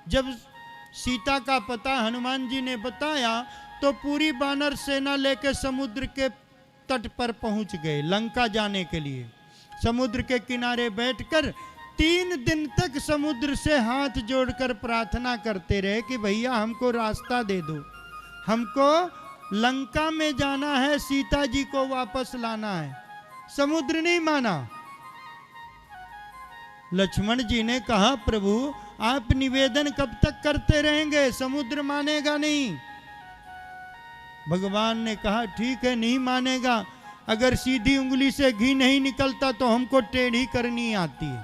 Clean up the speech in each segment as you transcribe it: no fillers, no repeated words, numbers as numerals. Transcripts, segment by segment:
जब सीता का पता हनुमान जी ने बताया तो पूरी वानर सेना लेकर समुद्र के तट पर पहुंच गए लंका जाने के लिए। समुद्र के किनारे बैठकर 3 दिन तक समुद्र से हाथ जोड़कर प्रार्थना करते रहे कि भैया हमको रास्ता दे दो, हमको लंका में जाना है, सीता जी को वापस लाना है। समुद्र नहीं माना। लक्ष्मण जी ने कहा प्रभु आप निवेदन कब तक करते रहेंगे, समुद्र मानेगा नहीं। भगवान ने कहा ठीक है नहीं मानेगा, अगर सीधी उंगली से घी नहीं निकलता तो हमको टेढ़ी करनी आती है।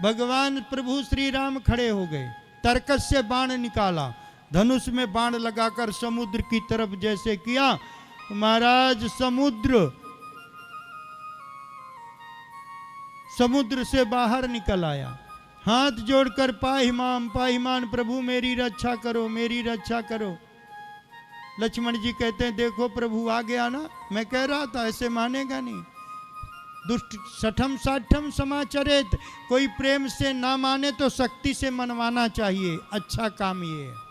भगवान प्रभु श्री राम खड़े हो गए, तरकस से बाण निकाला, धनुष में बाण लगाकर समुद्र की तरफ जैसे किया, महाराज समुद्र से बाहर निकल आया। हाथ जोड़कर पाहिमान प्रभु मेरी रक्षा करो, मेरी रक्षा करो। लक्ष्मण जी कहते हैं देखो प्रभु आ गया ना, मैं कह रहा था ऐसे मानेगा नहीं। दुष्ट सठम साठम समाचरित, कोई प्रेम से ना माने तो शक्ति से मनवाना चाहिए, अच्छा काम ये है।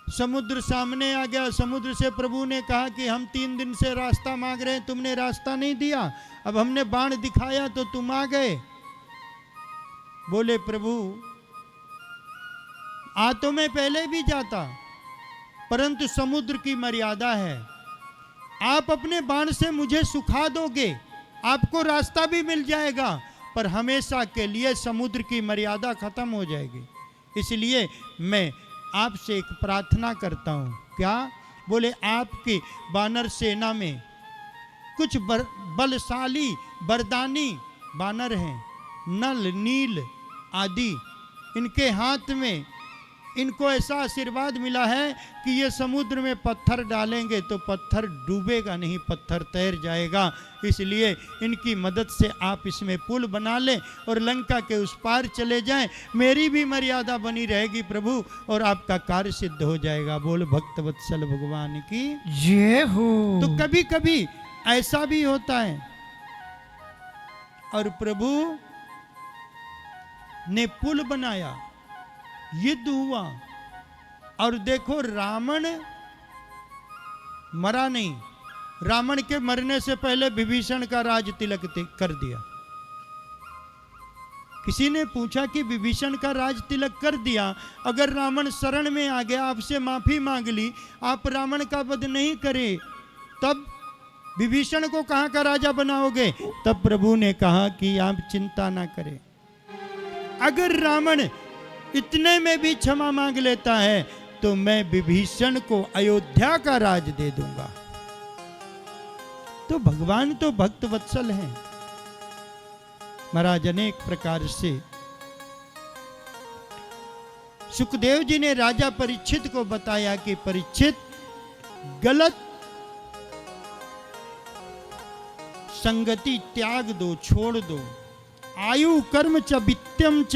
समुद्र सामने आ गया। समुद्र से प्रभु ने कहा कि हम 3 दिन से रास्ता मांग रहे हैं, तुमने रास्ता नहीं दिया, अब हमने बाण दिखाया तो तुम आ गए। बोले प्रभु आ तो मैं पहले भी जाता, परंतु समुद्र की मर्यादा है, आप अपने बाण से मुझे सुखा दोगे, आपको रास्ता भी मिल जाएगा, पर हमेशा के लिए समुद्र की मर्यादा खत्म हो जाएगी। इसलिए मैं आपसे एक प्रार्थना करता हूं। क्या? बोले आपकी वानर सेना में कुछ बलशाली बरदानी वानर हैं, नल नील आदि, इनके हाथ में इनको ऐसा आशीर्वाद मिला है कि ये समुद्र में पत्थर डालेंगे तो पत्थर डूबेगा नहीं, पत्थर तैर जाएगा। इसलिए इनकी मदद से आप इसमें पुल बना लें और लंका के उस पार चले जाएं, मेरी भी मर्यादा बनी रहेगी प्रभु और आपका कार्य सिद्ध हो जाएगा। बोल भक्त वत्सल भगवान की जय हो। तो कभी कभी ऐसा भी होता है और प्रभु ने पुल बनाया, युद्ध हुआ और देखो रावण मरा नहीं। रावण के मरने से पहले विभीषण का राज तिलक कर दिया। किसी ने पूछा कि विभीषण का राज तिलक कर दिया, अगर रावण शरण में आ गया, आपसे माफी मांग ली, आप रावण का वध नहीं करे, तब विभीषण को कहां का राजा बनाओगे? तब प्रभु ने कहा कि आप चिंता ना करें, अगर रावण इतने में भी क्षमा मांग लेता है तो मैं विभीषण को अयोध्या का राज दे दूंगा। तो भगवान तो भक्त वत्सल हैं। महाराज अनेक प्रकार से सुखदेव जी ने राजा परीक्षित को बताया कि परीक्षित गलत संगति त्याग दो, छोड़ दो। आयु कर्म च वित्तम च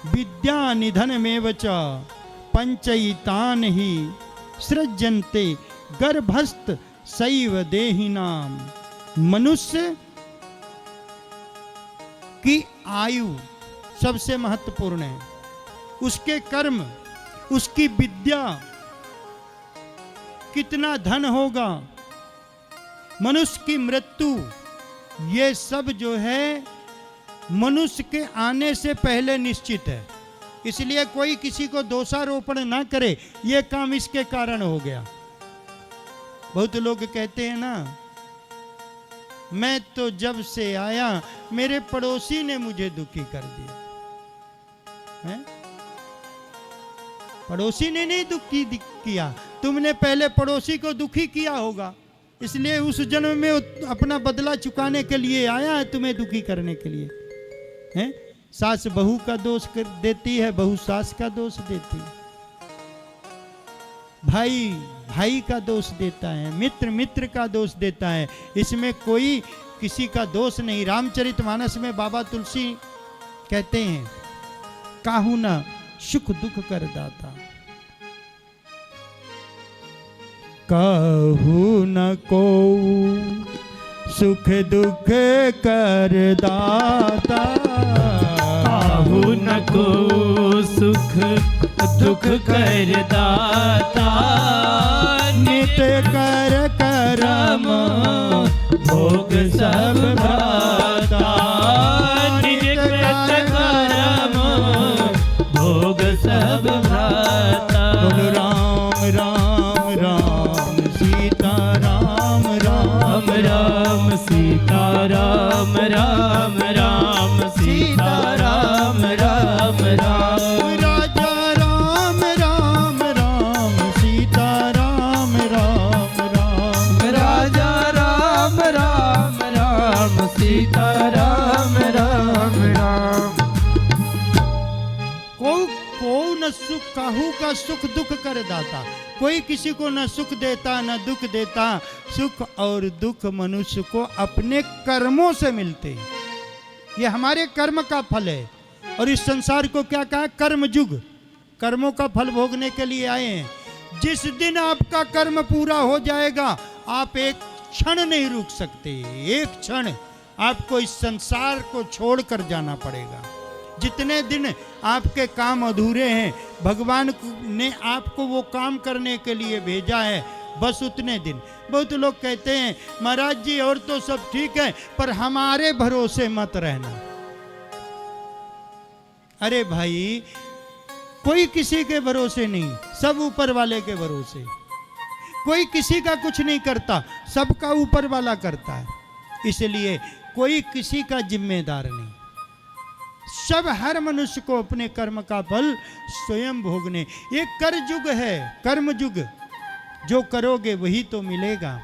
विद्या निधन में च पंचयितान ही सृजन्ते गर्भस्थ सैव देहिनाम। मनुष्य की आयु सबसे महत्वपूर्ण है, उसके कर्म, उसकी विद्या, कितना धन होगा, मनुष्य की मृत्यु, ये सब जो है मनुष्य के आने से पहले निश्चित है। इसलिए कोई किसी को दोषारोपण ना करे, ये काम इसके कारण हो गया। बहुत लोग कहते हैं ना, मैं तो जब से आया मेरे पड़ोसी ने मुझे दुखी कर दिया है? पड़ोसी ने नहीं दुखी किया, तुमने पहले पड़ोसी को दुखी किया होगा, इसलिए उस जन्म में अपना बदला चुकाने के लिए आया है, तुम्हें दुखी करने के लिए है? सास बहू का दोष कर देती है, बहू सास का दोष देती है, भाई भाई का दोष देता है, मित्र मित्र का दोष देता है, इसमें कोई किसी का दोष नहीं। रामचरितमानस में बाबा तुलसी कहते हैं, काहू ना सुख दुख कर दाता, काहू न को सुख दुख कर दाता। काहू न को सुख दुख कर दाता। नित्य कर करम भोग सब भ्राता। नित्य कर करम भोग सब भ्राता। बोलो राम राम राम सीता राम राम राम सीता राम राम राम सीता राम राम राम। राजा राम राम राम सीता राम राम राम। राजा राम राम राम सीता राम राम राम। को न सुख काहू का सुख दुख कर दाता। कोई किसी को न सुख देता न दुख देता। सुख और दुख मनुष्य को अपने कर्मों से मिलते हैं। ये हमारे कर्म का फल है। और इस संसार को क्या कहा? कर्मयुग। कर्मों का फल भोगने के लिए आए हैं। जिस दिन आपका कर्म पूरा हो जाएगा आप एक क्षण नहीं रुक सकते। एक क्षण आपको इस संसार को छोड़कर जाना पड़ेगा। जितने दिन आपके काम अधूरे हैं भगवान ने आपको वो काम करने के लिए भेजा है, बस उतने दिन। बहुत लोग कहते हैं महाराज जी और तो सब ठीक है पर हमारे भरोसे मत रहना। अरे भाई कोई किसी के भरोसे नहीं, सब ऊपर वाले के भरोसे। कोई किसी का कुछ नहीं करता, सबका ऊपर वाला करता है। इसलिए कोई किसी का जिम्मेदार नहीं। सब हर मनुष्य को अपने कर्म का फल स्वयं भोगने। ये कर्मयुग है, कर्मयुग। जो करोगे वही तो मिलेगा।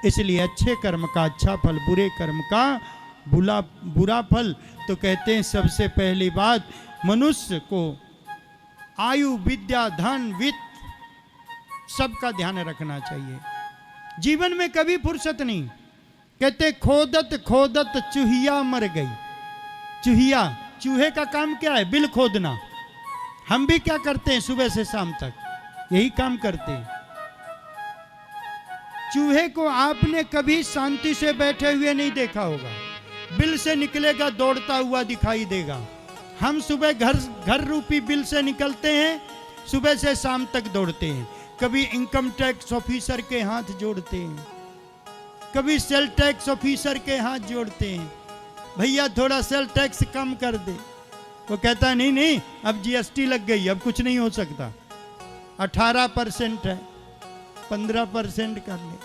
इसलिए अच्छे कर्म का अच्छा फल, बुरे कर्म का बुरा फल। तो कहते हैं सबसे पहली बात मनुष्य को आयु विद्या धन वित्त सबका ध्यान रखना चाहिए। जीवन में कभी फुर्सत नहीं। कहते खोदत खोदत चूहिया मर गई। चूहिया, चूहे का काम क्या है? बिल खोदना। हम भी क्या करते हैं? सुबह से शाम तक यही काम करते हैं। चूहे को आपने कभी शांति से बैठे हुए नहीं देखा होगा। बिल से निकलेगा दौड़ता हुआ दिखाई देगा। हम सुबह घर रूपी बिल से निकलते हैं, सुबह से शाम तक दौड़ते हैं। कभी इनकम टैक्स ऑफिसर के हाथ जोड़ते हैं, कभी सेल टैक्स ऑफिसर के हाथ जोड़ते हैं, भैया थोड़ा सेल टैक्स कम कर दे। वो कहता नहीं नहीं अब जीएसटी लग गई, अब कुछ नहीं हो सकता। 18% है, 15% कर ले।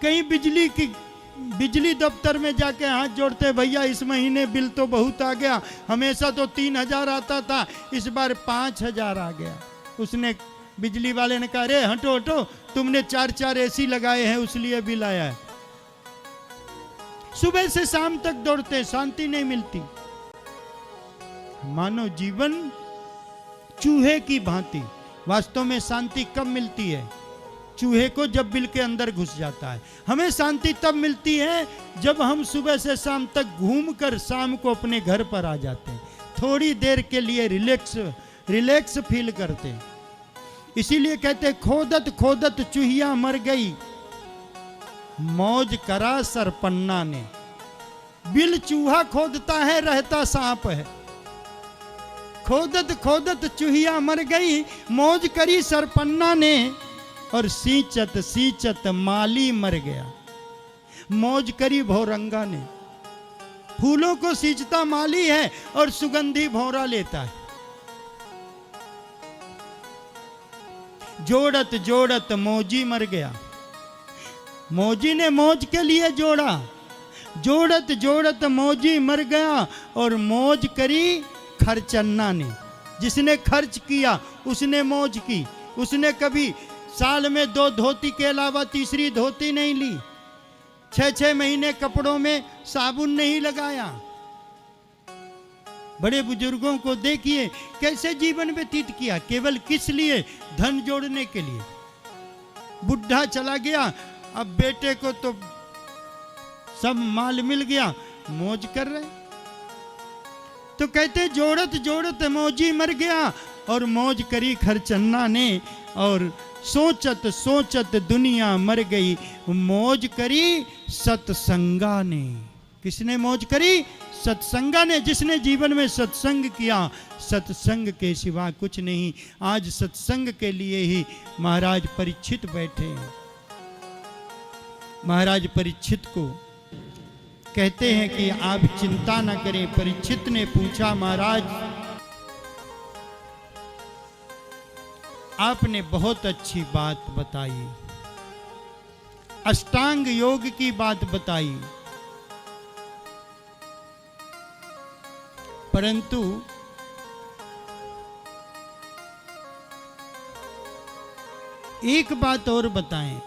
कहीं बिजली दफ्तर में जाके हाथ जोड़ते, भैया इस महीने बिल तो बहुत आ गया, हमेशा तो 3000 आता था, इस बार 5000 आ गया। उसने बिजली वाले ने कहा अरे हटो हटो, तुमने 4 एसी लगाए हैं उसलिए बिल आया है। सुबह से शाम तक दौड़ते, शांति नहीं मिलती। मानो जीवन चूहे की भांति। वास्तव में शांति कब मिलती है? चूहे को जब बिल के अंदर घुस जाता है। हमें शांति तब मिलती है जब हम सुबह से शाम तक घूमकर शाम को अपने घर पर आ जाते हैं, थोड़ी देर के लिए रिलैक्स फील करते हैं। इसीलिए कहते खोदत खोदत चूहिया मर गई, मौज करा सरपन्ना ने। बिल चूहा खोदता है, रहता सांप है। खोदत खोदत चूहिया मर गई, मौज करी सरपन्ना ने, और सींचत सींचत माली मर गया। मौज करी भौरंगा ने। फूलों को सींचता माली है और सुगंधी भौरा लेता है। जोड़त जोड़त मौजी मर गया। मौजी ने मौज के लिए जोड़ा, जोड़त जोड़त मौजी मर गया, और मौज करी खर्चन्ना ने। जिसने खर्च किया उसने मौज की। उसने कभी साल में 2 धोती के अलावा तीसरी धोती नहीं ली, 6 महीने कपड़ों में साबुन नहीं लगाया। बड़े बुजुर्गों को देखिए कैसे जीवन व्यतीत किया, केवल किस लिए? धन जोड़ने के लिए। बुढ़ा चला गया, अब बेटे को तो सब माल मिल गया, मौज कर रहे। तो कहते जोड़त जोड़त मौजी मर गया, और मौज करी खरचन्ना ने, और सोचत सोचत दुनिया मर गई, मौज करी सत्संगा ने। किसने मौज करी? सत्संगा ने। जिसने जीवन में सत्संग किया, सत्संग के सिवा कुछ नहीं। आज सत्संग के लिए ही महाराज परीक्षित बैठे हैं। महाराज परीक्षित को कहते हैं कि आप चिंता न करें। परीक्षित ने पूछा, महाराज आपने बहुत अच्छी बात बताई, अष्टांग योग की बात बताई, परंतु एक बात और बताएं,